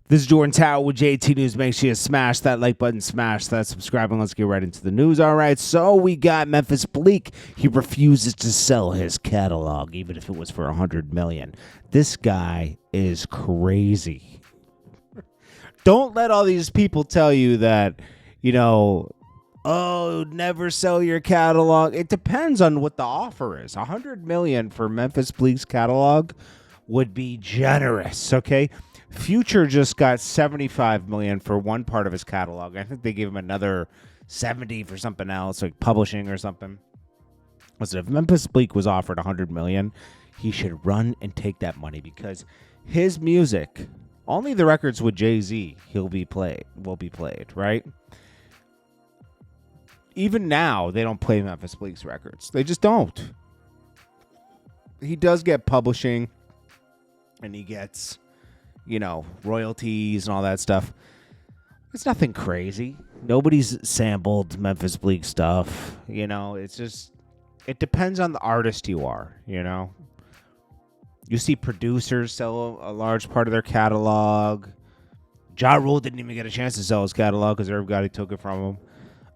This is Jordan Tower with JT News. Make sure you smash that like button, smash that subscribe, and let's get right into the news. All right, so we got Memphis Bleek. He refuses to sell his catalog, even if it was for $100 million. This guy is crazy. Don't let all these people tell you that, oh, never sell your catalog. It depends on what the offer is. $100 million for Memphis Bleek's catalog would be generous, okay? Future just got $75 million for one part of his catalog. I think they gave him another 70 for something else, like publishing or something. Listen, if Memphis Bleek was offered $100 million, he should run and take that money because his music, only the records with Jay-Z will be played, right? Even now, they don't play Memphis Bleek's records. They just don't. He does get publishing, and he gets, royalties and all that stuff. It's nothing crazy. Nobody's sampled Memphis Bleek stuff. It's just, it depends on the artist you are, You see producers sell a large part of their catalog. Ja Rule didn't even get a chance to sell his catalog because everybody took it from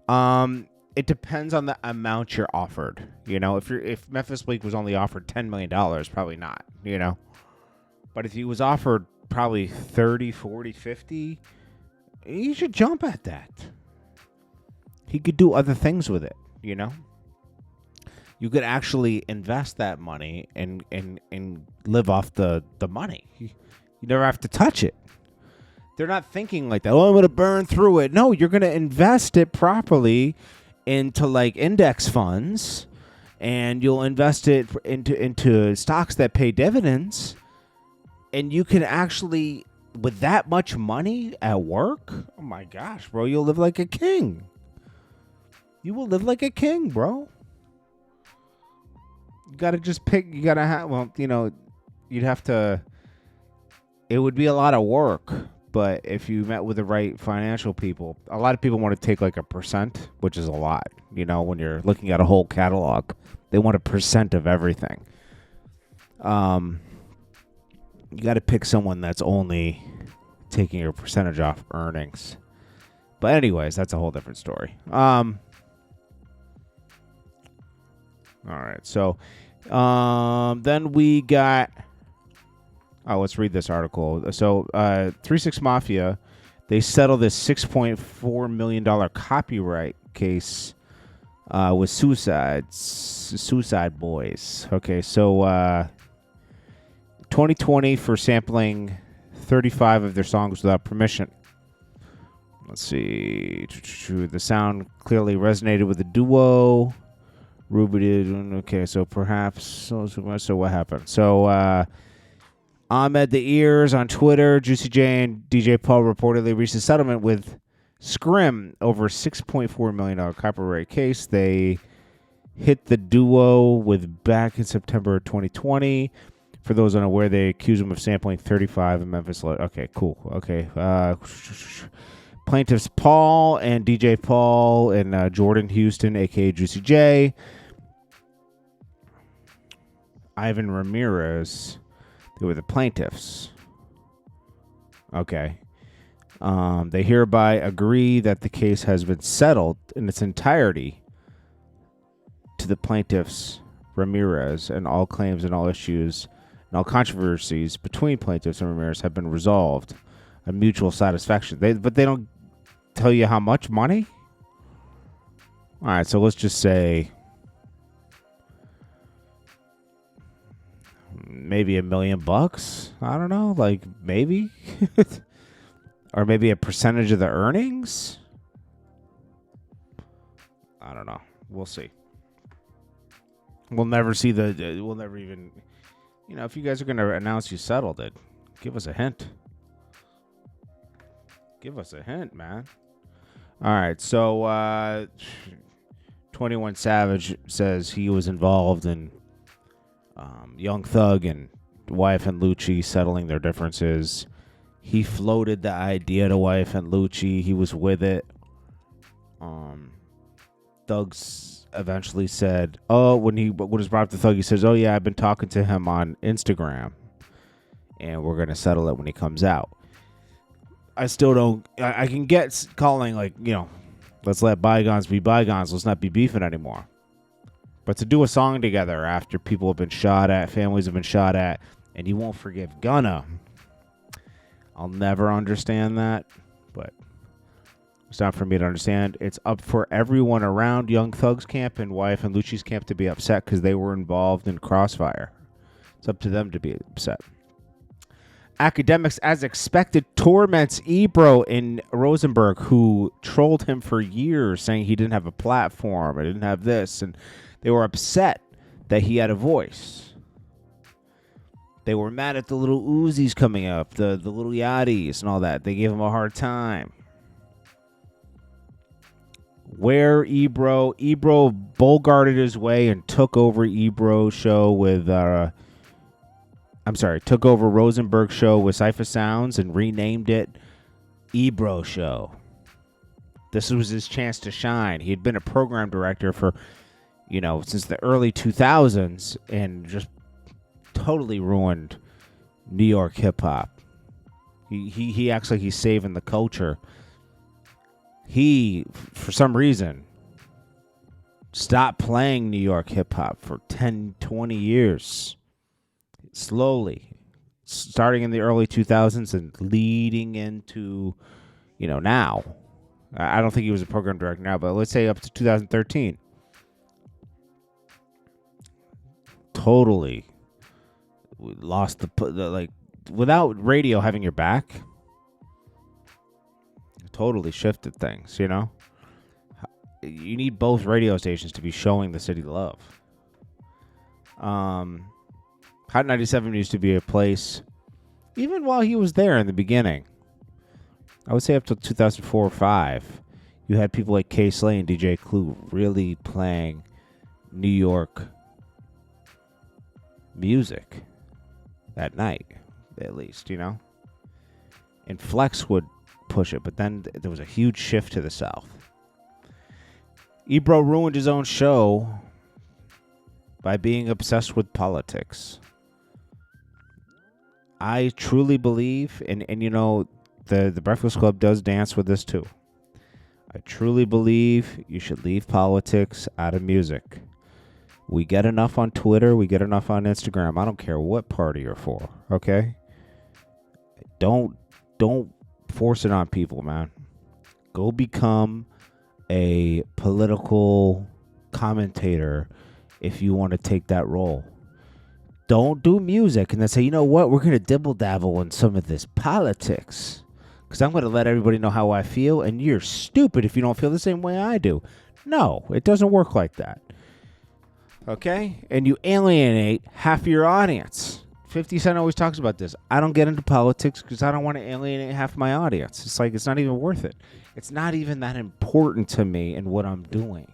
him. It depends on the amount you're offered. If Memphis Bleek was only offered $10 million, probably not, But if he was offered probably 30, 40, 50, you should jump at that. He could do other things with it, You could actually invest that money and live off the money. You never have to touch it. They're not thinking like that. Oh, I'm going to burn through it. No, you're going to invest it properly into like index funds, and you'll invest it into stocks that pay dividends. And you can actually, with that much money at work, oh my gosh, bro, you'll live like a king. You will live like a king, bro. You got to just pick, you got to have, you'd have to, it would be a lot of work. But if you met with the right financial people, a lot of people want to take like a percent, which is a lot. When you're looking at a whole catalog, they want a percent of everything. You got to pick someone that's only taking a percentage off earnings. But anyways, that's a whole different story. All right. So then we got... Oh, let's read this article. So 3-6 Mafia, they settled this $6.4 million copyright case with Suicide Boys. Okay, so... 2020 for sampling 35 of their songs without permission. Let's see. The sound clearly resonated with the duo. Ruby did. Okay, so perhaps. So what happened? So Ahmed the Ears on Twitter. Juicy J and DJ Paul reportedly reached a settlement with Scrim over $6.4 million copyright case. They hit the duo with back in September 2020. For those unaware, they accuse him of sampling 35 in Memphis. Okay, cool. Okay. Plaintiffs Paul and DJ Paul and Jordan Houston, a.k.a. Juicy J. Ivan Ramirez. They were the plaintiffs. Okay. They hereby agree that the case has been settled in its entirety to the plaintiffs, Ramirez, and all claims and all issues and all controversies between plaintiffs and Ramirez have been resolved on mutual satisfaction. But they don't tell you how much money? All right, so let's just say maybe $1 million. I don't know, like maybe. Or maybe a percentage of the earnings? I don't know. We'll see. We'll never see we'll never even... if you guys are going to announce you settled it, give us a hint. Give us a hint, man. All right, so 21 Savage says he was involved in Young Thug and YF and Lucci settling their differences. He floated the idea to YF and Lucci. He was with it. Thug's eventually said, when it was brought up to Thug, he says, oh yeah, I've been talking to him on Instagram and we're going to settle it when he comes out. I still don't. I can get calling like, let's let bygones be bygones. Let's not be beefing anymore. But to do a song together after people have been shot at, families have been shot at, and you won't forgive Gunna, I'll never understand that. But it's not for me to understand. It's up for everyone around Young Thug's camp and YF and Lucci's camp to be upset because they were involved in Crossfire. It's up to them to be upset. Akademiks, as expected, torments Ebro in Rosenberg, who trolled him for years, saying he didn't have a platform, I didn't have this, and they were upset that he had a voice. They were mad at the little Uzis coming up, the little Yachties and all that. They gave him a hard time. Where Ebro bullguarded his way and took over Ebro's show with... took over Rosenberg's show with Cypher Sounds and renamed it Ebro Show. This was his chance to shine. He had been a program director for, since the early 2000s and just totally ruined New York hip hop. He acts like he's saving the culture. He, for some reason, stopped playing New York hip hop for 10, 20 years. Slowly, starting in the early 2000s and leading into, now. I don't think he was a program director now, but let's say up to 2013. Totally lost the without radio having your back. Totally shifted things, You need both radio stations to be showing the city love. Hot 97 used to be a place, even while he was there in the beginning, I would say up to 2004 or 5, you had people like K Slay and DJ Clue really playing New York music at night, at least, And Flex would push it, but then there was a huge shift to the South. Ebro ruined his own show by being obsessed with politics. I truly believe, and the Breakfast Club does dance with this too. I truly believe you should leave politics out of music. We get enough on Twitter. We get enough on Instagram. I don't care what party you're for, okay? Don't force it on people, man. Go become a political commentator if you want to take that role. Don't do music and then say, we're going to dibble-dabble in some of this politics because I'm going to let everybody know how I feel, and you're stupid if you don't feel the same way I do. No, it doesn't work like that. Okay? And you alienate half of your audience. 50 Cent always talks about this. I don't get into politics because I don't want to alienate half my audience. It's like, it's not even worth it. It's not even that important to me and what I'm doing.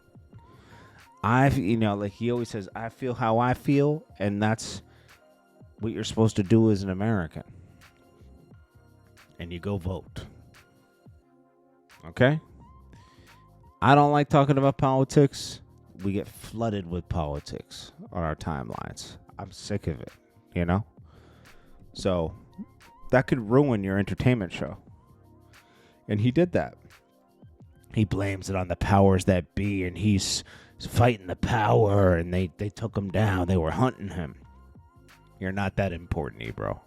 Like he always says, I feel how I feel, and that's what you're supposed to do as an American. And you go vote. Okay? I don't like talking about politics. We get flooded with politics on our timelines. I'm sick of it, So that could ruin your entertainment show. And he did that. He blames it on the powers that be, and he's fighting the power, and they took him down. They were hunting him. You're not that important, Ebro.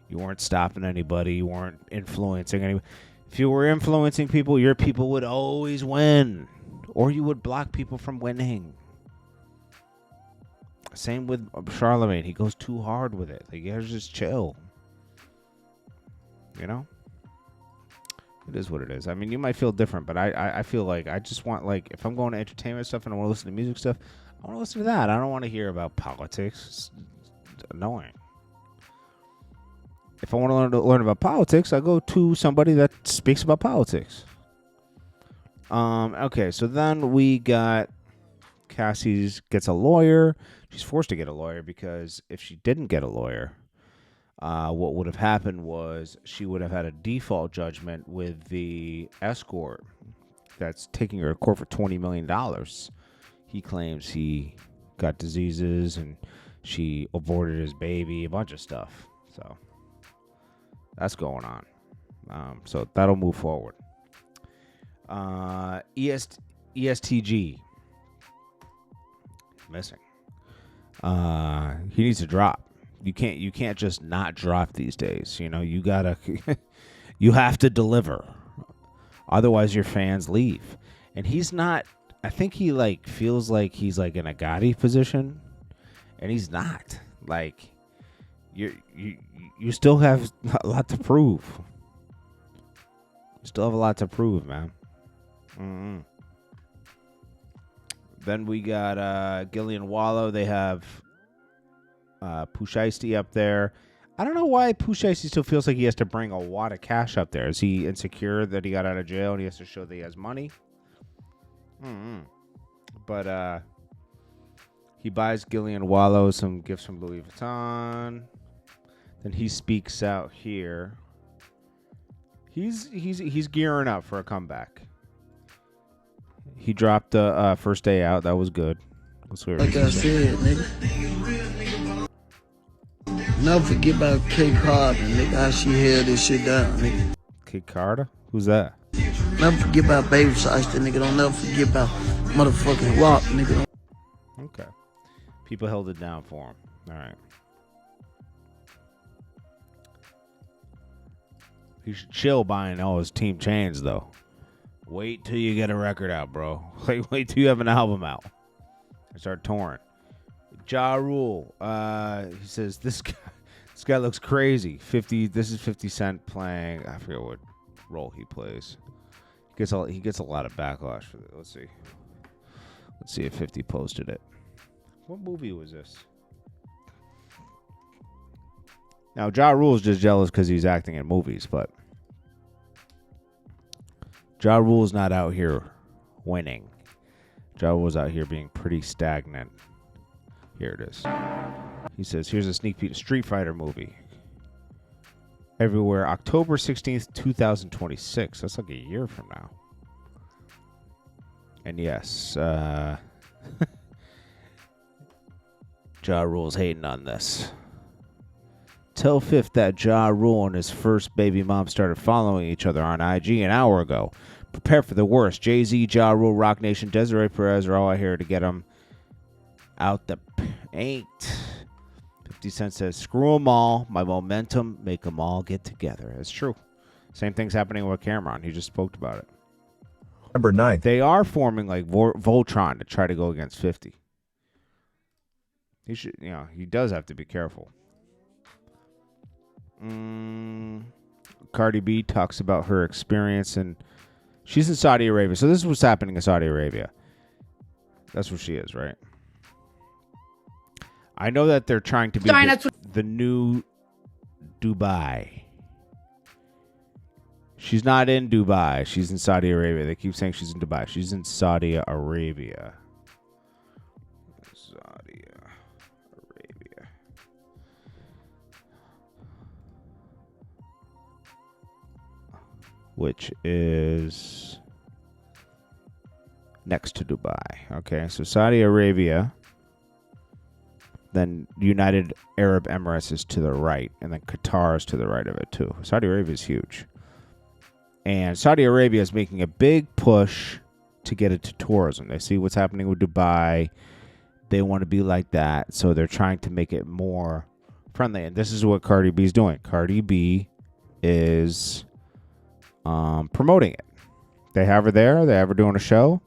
You weren't stopping anybody. You weren't influencing anybody. If you were influencing people, your people would always win, or you would block people from winning. Same with Charlemagne. He goes too hard with it. Like, you gotta just chill. It is what it is. I mean, you might feel different, but I feel like I just want, if I'm going to entertainment stuff and I want to listen to music stuff, I want to listen to that. I don't want to hear about politics. It's annoying. If I want to learn about politics, I go to somebody that speaks about politics. Okay, so then we got Cassie gets a lawyer. She's forced to get a lawyer because if she didn't get a lawyer, what would have happened was she would have had a default judgment with the escort that's taking her to court for $20 million. He claims he got diseases and she aborted his baby, a bunch of stuff. So that's going on. So that'll move forward. ESTG missing. He needs to drop. You can't just not drop these days. You know, you gotta you have to deliver. Otherwise your fans leave. And he's not, I think he like feels like he's like in a Gotti position, and he's not. Like you still have a lot to prove. You still have a lot to prove, man. Mm-hmm. Then we got Gillian Wallow. They have Pooh Shiesty up there. I don't know why Pooh Shiesty still feels like he has to bring a wad of cash up there. Is he insecure that he got out of jail and he has to show that he has money? Mm-hmm. But he buys Gillian Wallow some gifts from Louis Vuitton. Then he speaks out here. He's gearing up for a comeback. He dropped the first day out. That was good. Like I said, nigga. Never forget about Kate Carter, nigga. How she held this shit down, nigga. Kate Carter? Who's that? Never forget about Baby Shiesty, nigga. Don't never forget about motherfucking Walk, nigga. Okay. People held it down for him. All right. He should chill buying all his team chains, though. Wait till you get a record out, bro. Wait till you have an album out. Start touring. Ja Rule. He says this guy looks crazy. 50. This is 50 Cent playing. I forget what role he plays. He gets a lot of backlash for it. Let's see if 50 posted it. What movie was this? Now Ja Rule is just jealous because he's acting in movies, but Ja Rule's not out here winning. Ja Rule's out here being pretty stagnant. Here it is. He says, here's a sneak peek of Street Fighter movie. Everywhere, October 16th, 2026. That's like a year from now. And yes, Ja Rule's hating on this. Tell Fifth that Ja Rule and his first baby mom started following each other on IG an hour ago. Prepare for the worst. Jay-Z, Ja Rule, Rock Nation, Desiree Perez are all out here to get him out the paint. 50 Cent says, screw them all. My momentum, make them all get together. It's true. Same thing's happening with Cameron. He just spoke about it. Number 9. They are forming like Voltron to try to go against 50. He should, he does have to be careful. Cardi B talks about her experience, and she's in Saudi Arabia. So this is what's happening in Saudi Arabia. That's where she is, right? I know that they're trying to be the new Dubai. She's not in Dubai. She's in Saudi Arabia. They keep saying she's in Dubai. She's in Saudi Arabia. Saudi Arabia. Which is next to Dubai. Okay, so Saudi Arabia. Then United Arab Emirates is to the right, and then Qatar is to the right of it too. Saudi Arabia is huge. And Saudi Arabia is making a big push to get into tourism. They see what's happening with Dubai. They want to be like that, so they're trying to make it more friendly. And this is what Cardi B is doing. Cardi B is promoting it. They have her there. They have her doing a show.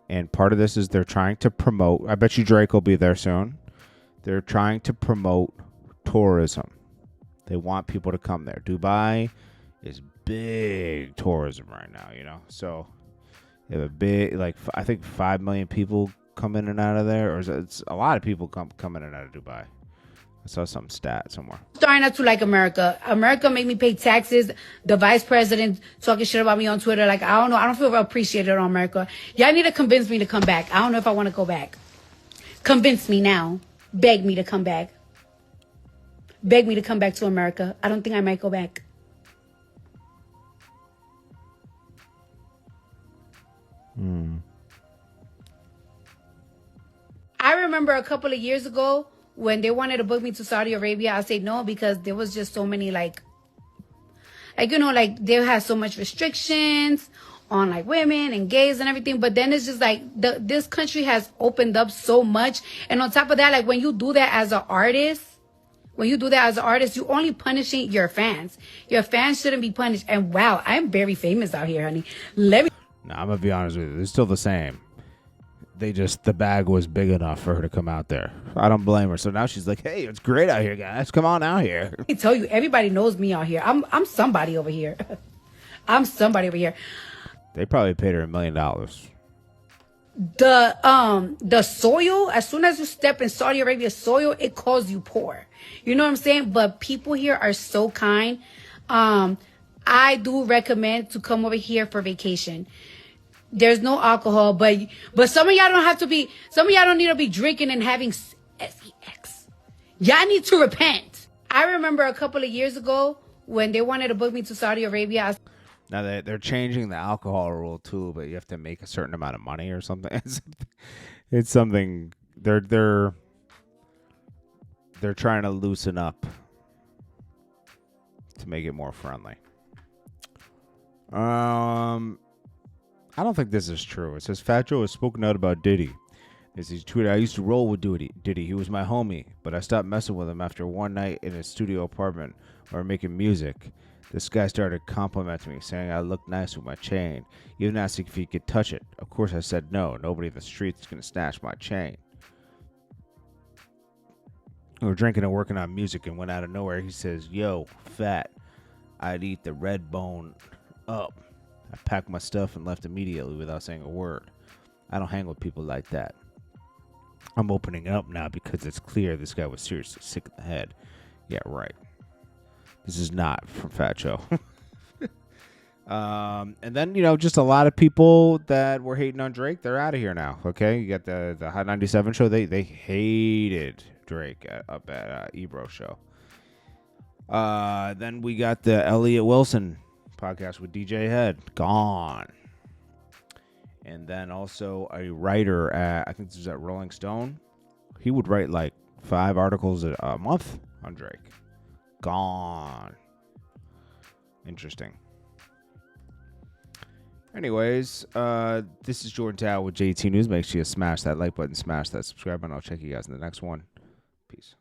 And part of this is they're trying to promote. I bet you Drake will be there soon. They're trying to promote tourism. They want people to come there. Dubai is big tourism right now, So they have a big, I think 5 million people come in and out of there. Or it's a lot of people come in and out of Dubai. I saw some stat somewhere. Starting not to like America. America made me pay taxes. The vice president talking shit about me on Twitter. I don't know. I don't feel appreciated on America. Y'all need to convince me to come back. I don't know if I want to go back. Convince me now. Beg me to come back. Beg me to come back to America. I don't think I might go back. I remember a couple of years ago when they wanted to book me to Saudi Arabia, I said no because there was just so many like, you know, like they have so much restrictions on like women and gays and everything, but then it's just like this country has opened up so much. And on top of that, like when you do that as an artist, you only punishing your fans. Your fans shouldn't be punished. And wow, I'm very famous out here, honey. Let me. No, I'm gonna be honest with you. They're still the same. The bag was big enough for her to come out there. I don't blame her. So now she's like, hey, it's great out here, guys. Come on out here. Let me tell you, everybody knows me out here. I'm somebody over here. I'm somebody over here. They probably paid her $1 million. The soil, as soon as you step in Saudi Arabia soil, it calls you poor. You know what I'm saying? But people here are so kind. I do recommend to come over here for vacation. There's no alcohol, but some of y'all don't need to be drinking and having sex. Y'all need to repent. I remember a couple of years ago when they wanted to book me to Saudi Arabia. Now they're changing the alcohol rule too, but you have to make a certain amount of money or something. It's something they're trying to loosen up to make it more friendly. I don't think this is true. It says Fat Joe has spoken out about Diddy. This is tweeted, I used to roll with Diddy. He was my homie, but I stopped messing with him after one night in his studio apartment where making music. This guy started complimenting me, saying I looked nice with my chain, even asking if he could touch it. Of course, I said no. Nobody in the streets is going to snatch my chain. We were drinking and working on music, and went out of nowhere. He says, yo, Fat, I'd eat the red bone up. I packed my stuff and left immediately without saying a word. I don't hang with people like that. I'm opening up now because it's clear this guy was seriously sick in the head. Yeah, right. This is not from Fat Joe. And then, just a lot of people that were hating on Drake, they're out of here now, okay? You got the Hot 97 show. They hated Drake up at Ebro show. Then we got the Elliot Wilson podcast with DJ Head. Gone. And then also a writer at, I think this is at Rolling Stone. He would write like 5 articles a month on Drake. Gone. Interesting. Anyways, this is Jordan Tower with JT News. Make sure you smash that like button, smash that subscribe button. I'll check you guys in the next one. Peace.